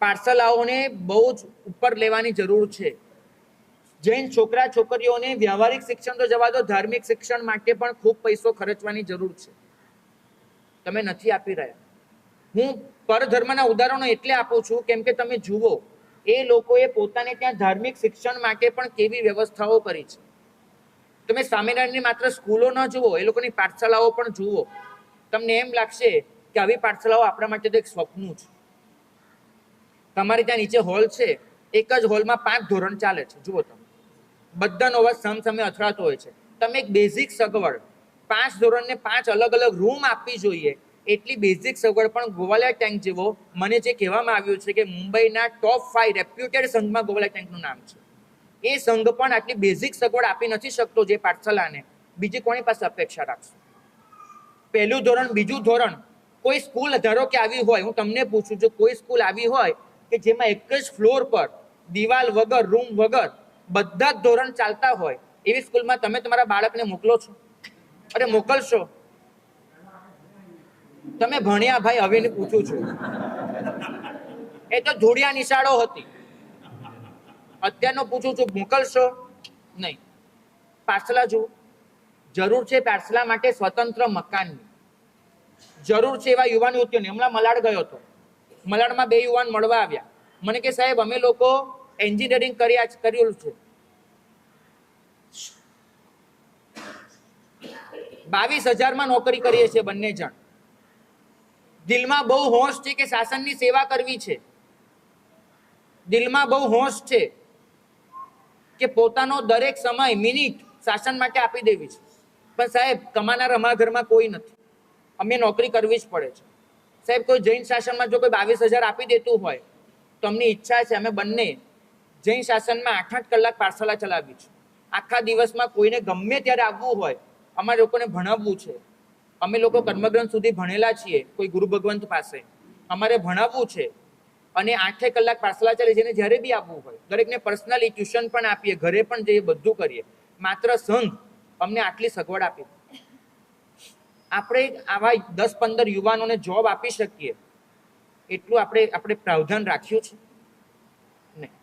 પાઠશાલાઓને બહુ જ ઉપર લેવાની જરૂર છે. જૈન છોકરા છોકરીઓને વ્યવહારિક શિક્ષણ તો જવા દો, ધાર્મિક શિક્ષણ માટે પણ ખૂબ પૈસો ખર્ચવાની જરૂર છે. તમે નથી આપી રહ્યા. હું પરધર્મના ઉદાહરણો એટલે આપું છું કેમ કે તમે જુઓ એ લોકોએ પોતાને ત્યાં ધાર્મિક શિક્ષણ માટે પણ કેવી વ્યવસ્થાઓ કરી છે. તમે સ્વામિનારાયણની માત્ર સ્કૂલો ન જુઓ, એ લોકોની પાઠશાલાઓ પણ જુઓ. તમને એમ લાગશે કે આવી પાઠશાલાઓ આપણા માટે તો એક સ્વપ્ન છે. તમારે ત્યાં નીચે હોલ છે, એક જ હોલમાં 5 ધોરણ ચાલે છે. જુઓ તમે, બધાનો અવાજ સામસામે અથડાતો હોય છે. તમે એક બેઝિક સગવડ 5 ધોરણને 5 અલગ અલગ રૂમ આપવી જોઈએ, એટલી બેઝિક સગવડ પણ ગોવાલિયા ટેન્ક જેવો, મને જે કહેવામાં આવ્યું છે કે મુંબઈના ટોપ 5 રેપ્યુટેડ સંઘમાં ગોવાલિયા ટેન્કનું નામ છે, એ સંઘ પણ આટલી બેઝિક સગવડ આપી નથી શકતો જે પાઠશાલાને. બીજી કોની પાસે અપેક્ષા રાખશો? પહેલું ધોરણ, બીજું ધોરણ, કોઈ સ્કૂલ ધારો કે આવી હોય, હું તમને પૂછું, જો કોઈ સ્કૂલ આવી હોય કે જેમાં એક જ ફ્લોર પર દિવાલ વગર, રૂમ વગર બધા જ ધોરણ ચાલતા હોય, એવી સ્કૂલમાં તમે તમારા બાળકને મોકલો છો? અરે મોકલશો? તમે ભણ્યા ભાઈ, હવે પૂછું છું. એ તો ધૂળિયા નિશાળો હતી. અત્યારનો પૂછું છું, મોકલશો? નહીં. પાછલા જુઓ, જરૂર છે પાછલા માટે સ્વતંત્ર મકાનની, જરૂર છે એવા યુવાન યુવતીઓની. હમણાં મલાડ ગયો હતો, મલાડમાં 2 યુવાન મળવા આવ્યા. મને કે સાહેબ અમે લોકો એન્જિનિયરિંગ કર્યું છે, 22,000 નોકરી કરીએ છીએ બંને જણ. દિલમાં બહુ હોશ છે કે શાસનની સેવા કરવી છે, દિલમાં બહુ હોશ છે કે પોતાનો દરેક સમય, મિનિટ શાસન માટે આપી દેવી છે. પણ સાહેબ કમાનાર અમારા ઘરમાં કોઈ નથી, અમે નોકરી કરવી જ પડે છે. સાહેબ કોઈ જૈન શાસનમાં જો કોઈ 22,000 આપી દેતું હોય તો અમની ઈચ્છા છે અમે બંને જૈન શાસનમાં 8-8 કલાક પાઠશાલા ચલાવી છે. આખા દિવસમાં કોઈને ગમે ત્યારે આવવું હોય, અમારે લોકોને ભણાવવું છે. અમે લોકો કર્મગ્રંથ સુધી ભણેલા છીએ, કોઈ ગુરુ ભગવંત પાસે અમારે ભણાવવું છે. અને 8 કલાક પાઠશાલા ચાલે, જેને જ્યારે બી આવવું હોય દરેકને પર્સનલી ટ્યુશન પણ આપીએ, ઘરે પણ જઈએ, બધું કરીએ. માત્ર સંઘ અમને આટલી સગવડ આપી. આપણે આવા 10-15 યુવાનોને જોબ આપી શકીએ એટલું આપણે પ્રાવધાન રાખ્યું છે નહીં.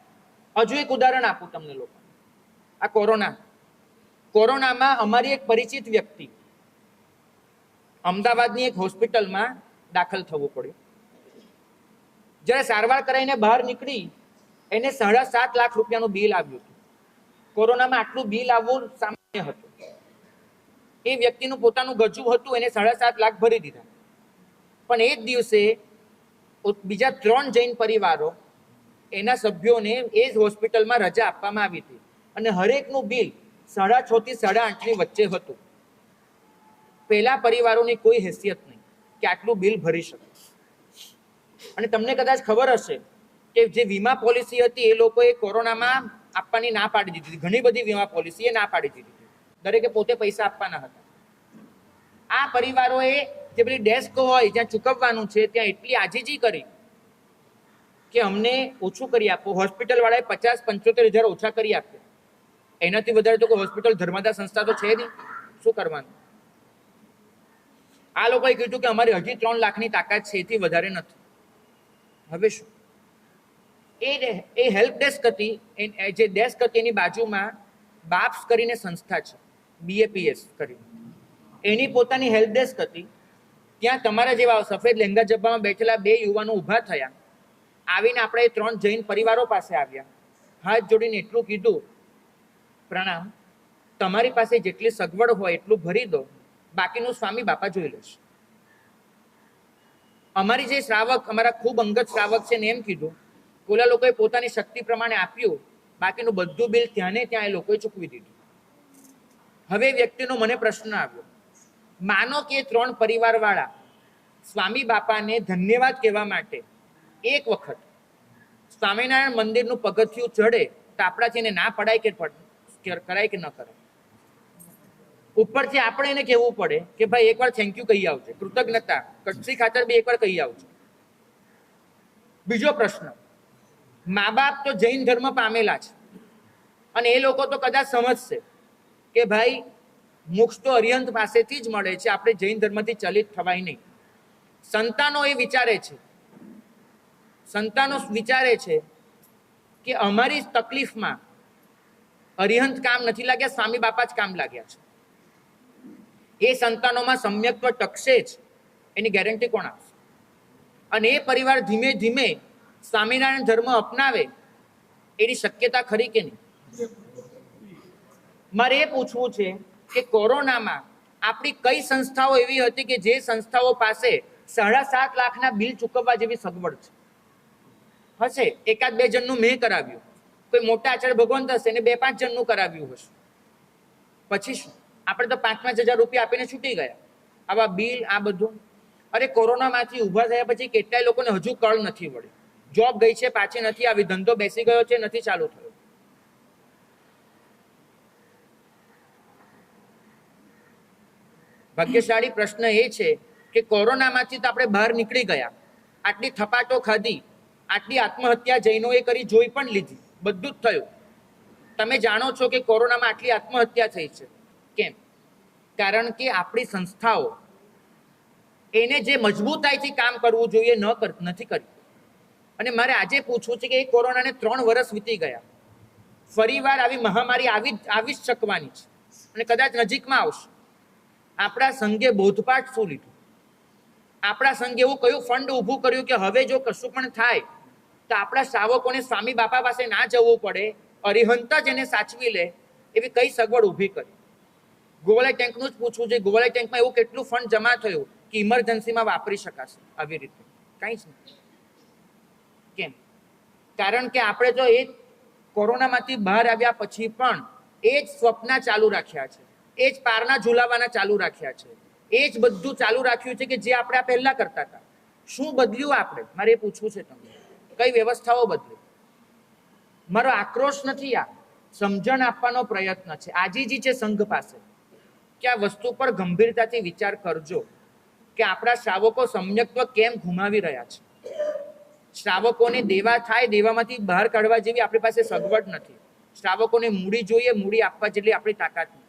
હજુ એક ઉદાહરણ આપું તમને લોકો. આ કોરોનામાં અમારી એક પરિચિત વ્યક્તિ અમદાવાદની એક હોસ્પિટલમાં દાખલ થવું પડ્યું. જ્યારે સારવાર કરાઈને બહાર નીકળી, એને 7.5 લાખ રૂપિયાનું બિલ આવ્યું હતું. કોરોનામાં આટલું બિલ આવવું સામાન્ય હતું. એ વ્યક્તિનું પોતાનું ગજું હતું, એને 7.5 લાખ ભરી દીધા. પણ એ જ દિવસે બીજા 3 જૈન પરિવારો, એના સભ્યોને એ જ હોસ્પિટલમાં રજા આપવામાં આવી હતી અને હરેકનું બિલ 6.5 થી 8.5 ની વચ્ચે હતું. પેલા પરિવારોની કોઈ હેસિયત નહીં કે આટલું બિલ ભરી શકે. અને તમને કદાચ ખબર હશે કે જે વીમા પોલિસી હતી એ લોકોએ કોરોનામાં આપવાની ના પાડી દીધી. ઘણી બધી વીમા પોલિસીએ ના પાડી દીધી. દરેકે પોતે પૈસા આપવાના હતા. આ પરિવારોએ જે બધી ડેસ્ક હોય જ્યાં ચૂકવવાનું છે ત્યાં એટલી આજીજી કરી કે અમને ઓછું કરી આપો. હોસ્પિટલ વાળાએ 50-75 હજાર ઓછા કરી આપ્યા. એનાથી વધારે તો કોઈ હોસ્પિટલ ધર્માદા સંસ્થા તો છે નહીં. શું કરવાનું? આ લોકોએ કીધું કે અમારી હજી 3 લાખની તાકાત છે, એથી વધારે નથી. હવે શું? એ હેલ્પ ડેસ્ક હતી, જે ડેસ્ક હતી એની બાજુમાં બાપ્સ કરીને સંસ્થા છે, BAPS કરીને, એની પોતાની હેલ્પ ડેસ્ક હતી. ત્યાં તમારા જેવા સફેદ લેંગા જબ્બામાં બેઠેલા 2 યુવાનો ઊભા થયા. આવીને આપણે 3 જૈન પરિવારો પાસે આવ્યા, હાથ જોડીને એટલું કીધું, પ્રણામ, તમારી પાસે જેટલી સગવડ હોય એટલું ભરી દો, બાકીનું સ્વામી બાપા જોઈ લેશે. અમારી જે શ્રાવક, અમારા ખૂબ અંગત શ્રાવક છે ને એમ કીધું, ઓલા લોકોએ પોતાની શક્તિ પ્રમાણે આપ્યું, બાકીનું બધું બિલ ત્યાં ને ત્યાં એ લોકોએ ચૂકવી દીધું. હવે વ્યક્તિનો મને પ્રશ્ન આવ્યો, માનો કે 3 પરિવાર વાળા સ્વામી બાપાને ધન્યવાદ કહેવા માટે એક વખત સ્વામિનારાયણ મંદિરનું પગથિયું ચડે તો આપણાથી એને ના પડાય કે કરાય કે ન કરાય? ઉપરથી આપણે એને કહેવું પડે કે ભાઈ એકવાર થેન્ક યુ કહી આવજે, કૃતજ્ઞતા કટસી ખાતર બી એકવાર કહી આવજો. બીજો પ્રશ્ન, મા બાપ તો જૈન ધર્મ પામેલા છે અને એ લોકો તો કદાચ સમજશે કે ભાઈ મોક્ષ તો અરિહંત પાસેથી જ મળે છે, આપણે જૈન ધર્મથી ચલિત થવાય નહીં. સંતાનો એ વિચારે છે, સંતાનો વિચારે છે કે અમારી તકલીફમાં અરિહંત કામ નથી લાગ્યા, સ્વામી બાપા જ કામ લાગ્યા છે. એ સંતાનોમાં સમ્યક્ત્વ ટકશે જ, એની ગેરંટી કોણ આપશે? અને એ પરિવાર ધીમે ધીમે સ્વામિનારાયણ ધર્મ અપનાવે એની શક્યતા ખરી કે નહીં? મારે એ પૂછવું છે કે કોરોનામાં આપણી કઈ સંસ્થાઓ એવી હતી કે જે સંસ્થાઓ પાસે 7.5 લાખના બિલ ચૂકવવા જેવી સગવડ છે? હશે, એકાદ બે જણનું મેં કરાવ્યું, કોઈ મોટા આચાર્ય ભગવંત હશે ને 2-5 જણનું કરાવ્યું હશે. પછી શું? આપણે તો 5-5 હજાર રૂપિયા આપીને છૂટી ગયા. આવા બિલ, આ બધું. અરે કોરોનામાંથી ઊભા થયા પછી કેટલાય લોકોને હજુ કળ નથી વળી. જોબ ગઈ છે, પાછી નથી આવી, ધંધો બેસી ગયો છે, નથી ચાલુ થયો. ભાગ્યશાળી પ્રશ્ન એ છે કે કોરોનામાંથી તો આપણે બહાર નીકળી ગયા, આટલી થપાટો ખાધી, આટલી આત્મહત્યા જૈનોએ કરી, જોઈ પણ લીધી, બધું જ થયું. તમે જાણો છો કે કોરોનામાં આટલી આત્મહત્યા થઈ છે. કેમ? કારણ કે આપણી સંસ્થાઓ એને જે મજબૂતાઈથી કામ કરવું જોઈએ નથી કરી. અને મારે આજે પૂછવું છે કે એ કોરોનાને 3 વર્ષ વીતી ગયા, ફરીવાર આવી મહામારી આવી જ શકવાની છે અને કદાચ નજીકમાં આવશે. આપણા સંઘે બોધપાઠ શું લીધું? આપણા સંઘે એવું કયું ફંડ ઊભું કર્યું કે હવે જો કશું પણ થાય તો આપણા શ્રાવકોને સ્વામી બાપા પાસે ના જવું પડે, અરિહંત જ એને સાચવી લે, એવી કઈ સગવડ ઊભી કરી? ગોવાળિયા ટેન્કનું જ પૂછવું છે, ગોવાળિયા ટેન્કમાં એવું કેટલું ફંડ જમા થયું કે ઇમરજન્સીમાં વાપરી શકાશે આવી રીતે? કંઈ જ નહીં. કેમ? કારણ કે આપણે તો એ કોરોનામાંથી બહાર આવ્યા પછી પણ એ જ સ્વપ્ન ચાલુ રાખ્યા છે, એ જ પારના ઝુલાવાના ચાલુ રાખ્યા છે, એ જ બધું ચાલુ રાખ્યું છે કે જે આપણે પહેલા કરતા હતા. શું બદલ્યું આપણે? મારે એ પૂછવું છે તમને. કઈ વ્યવસ્થાઓ બદલી? મારો આક્રોશ નથી, આ સમજણ આપવાનો પ્રયત્ન છે. આજીજી છે સંઘ પાસે કે આ વસ્તુ પર ગંભીરતાથી વિચાર કરજો કે આપણા શ્રાવકો સમ્યક્ત્વ કેમ ગુમાવી રહ્યા છે. શ્રાવકોને દેવા થાય, દેવામાંથી બહાર કાઢવા જેવી આપણી પાસે સગવડ નથી. શ્રાવકોને મૂડી જોઈએ, મૂડી આપવા જેટલી આપણી તાકાત નથી.